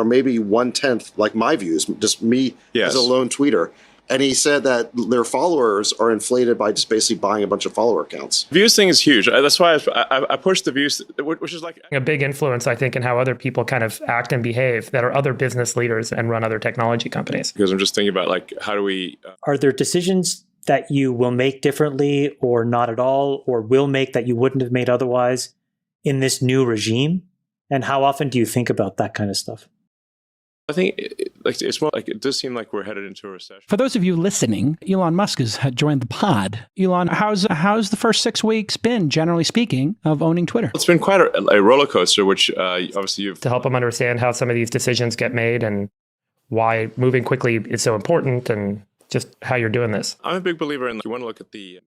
are maybe 1/10 like my views, just me as a lone tweeter. And he said that their followers are inflated by just basically buying a bunch of follower accounts. Views thing is huge. That's why I push the views, which is like a big influence, I think, in how other people kind of act and behave that are other business leaders and run other technology companies. Because I'm just thinking about like, how do we... Are there decisions that you will make differently or not at all, or will make that you wouldn't have made otherwise in this new regime? And how often do you think about that kind of stuff? I think it's more like it does seem like we're headed into a recession. For those of you listening, Elon Musk has joined the pod. Elon, how's the first 6 weeks been, generally speaking, of owning Twitter? It's been quite a roller coaster, which obviously you've... To help them understand how some of these decisions get made and why moving quickly is so important and just how you're doing this. I'm a big believer in, you want to look at the...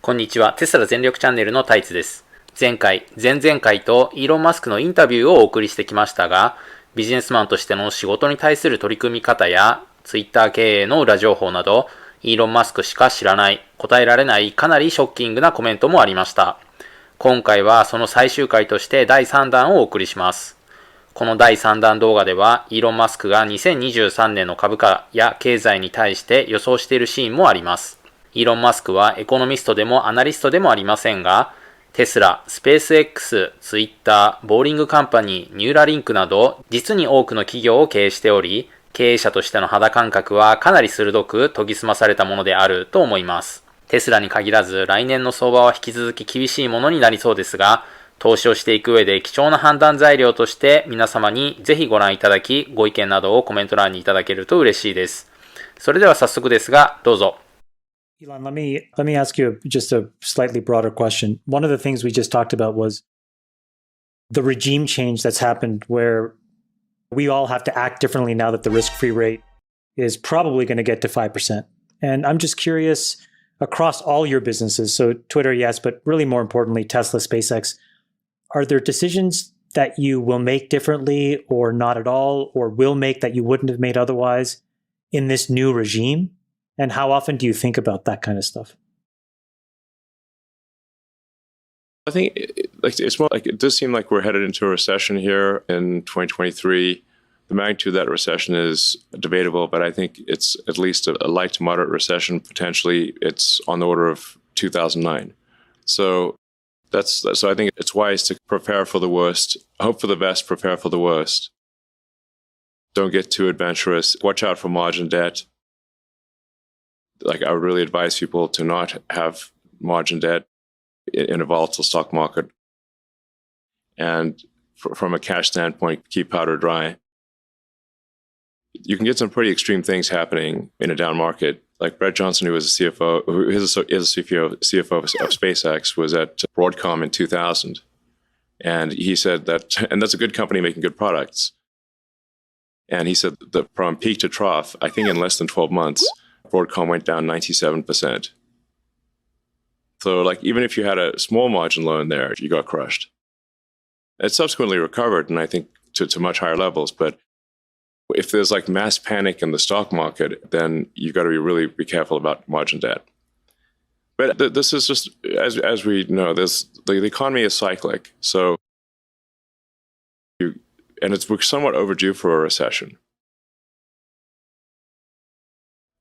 こんにちは、テスラ全力チャンネルのタイツです。前回、前々回とイーロン・マスクのインタビューをお送りしてきましたが、ビジネスマンとしての仕事に対する取り組み方や、ツイッター経営の裏情報など、イーロン・マスクしか知らない、答えられないかなりショッキングなコメントもありました。今回はその最終回として第3弾をお送りします。この第3弾動画では、イーロン・マスクが2023年の株価や経済に対して予想しているシーンもあります。イーロン・マスクはエコノミストでもアナリストでもありませんが、テスラ、スペース X、ツイッター、ボーリングカンパニー、ニューラリンクなど、実に多くの企業を経営しており、経営者としての肌感覚はかなり鋭く研ぎ澄まされたものであると思います。テスラに限らず、来年の相場は引き続き厳しいものになりそうですが、投資をしていく上で貴重な判断材料として皆様にぜひご覧いただき、ご意見などをコメント欄にいただけると嬉しいです。それでは早速ですが、どうぞ。Elon, let me ask you just a slightly broader question. One of the things we just talked about was the regime change that's happened where we all have to act differently now that the risk-free rate is probably going to get to 5%. And I'm just curious, across all your businesses, so Twitter, yes, but really more importantly, Tesla, SpaceX, are there decisions that you will make differently or not at all, or will make that you wouldn't have made otherwise in this new regime? And how often do you think about that kind of stuff? I think it's more like it does seem like we're headed into a recession here in 2023. The magnitude of that recession is debatable, but I think it's at least a light to moderate recession. Potentially, it's on the order of 2009. So I think it's wise to prepare for the worst, hope for the best, prepare for the worst. Don't get too adventurous. Watch out for margin debt. Like I would really advise people to not have margin debt in a volatile stock market. And from a cash standpoint, keep powder dry. You can get some pretty extreme things happening in a down market. Like Brett Johnson, who was a CFO, who is a CFO of SpaceX, was at Broadcom in 2000. And he said that, and that's a good company making good products. And he said that from peak to trough, I think in less than 12 months, Broadcom went down 97%. So like even if you had a small margin loan there, you got crushed. It subsequently recovered, and I think to much higher levels. But if there's like mass panic in the stock market, then you got to really be careful about margin debt. But this is just, as we know, the economy is cyclic. So we're somewhat overdue for a recession.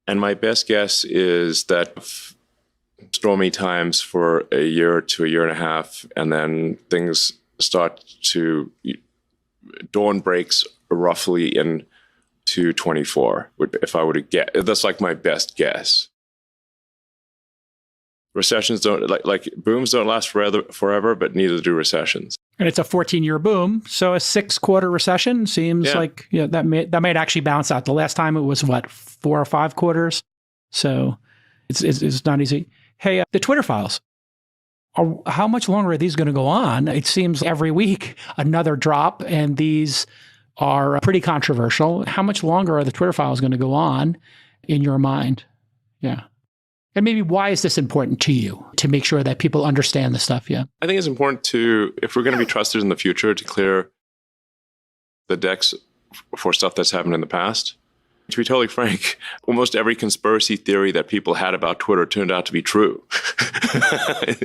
And my best guess is that stormy times for a year to a year and a half, and then things start to, dawn breaks roughly in 2024, if I were to get. That's like my best guess. Recessions don't, like booms don't last forever, but neither do recessions. And it's a 14-year boom, so a 6-quarter recession seems like that might actually balance out. The last time it was what, 4 or 5 quarters, so it's not easy. Hey, the Twitter files. How much longer are these going to go on? It seems every week another drop, and these are pretty controversial. How much longer are the Twitter files going to go on, in your mind? Yeah. And maybe why is this important to you, to make sure that people understand the stuff? Yeah. I think it's important to, if we're going to be trusted in the future, to clear the decks for stuff that's happened in the past. To be totally frank, almost every conspiracy theory that people had about Twitter turned out to be true.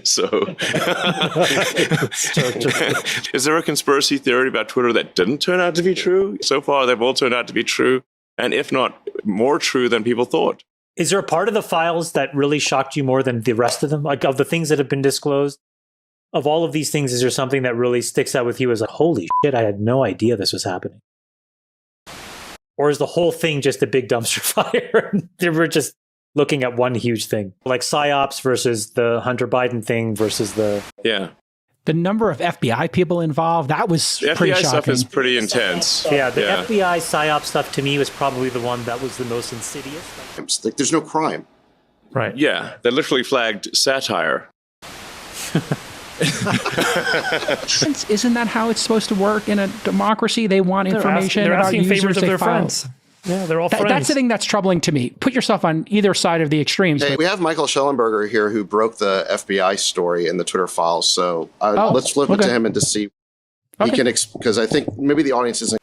So, is there a conspiracy theory about Twitter that didn't turn out to be true? So far, they've all turned out to be true. And if not, more true than people thought. Is there a part of the files that really shocked you more than the rest of them? Like, of the things that have been disclosed? Of all of these things, is there something that really sticks out with you as like, holy shit, I had no idea this was happening? Or is the whole thing just a big dumpster fire? They were just looking at one huge thing. Like PsyOps versus the Hunter Biden thing versus the... Yeah. The number of FBI people involved, that was the pretty FBI shocking. stuff is pretty intense. Yeah, the FBI PsyOps stuff to me was probably the one that was the most insidious. Like, there's no crime. Right. Yeah, they literally flagged satire. Isn't that how it's supposed to work in a democracy? They want information they're about asking users favors of they their follow. friends. Yeah, they're all friends. That's the thing that's troubling to me. Put yourself on either side of the extremes. Hey, we have Michael Schellenberger here who broke the FBI story in the Twitter files. So let's flip it to him and to see he can, because I think maybe the audience isn't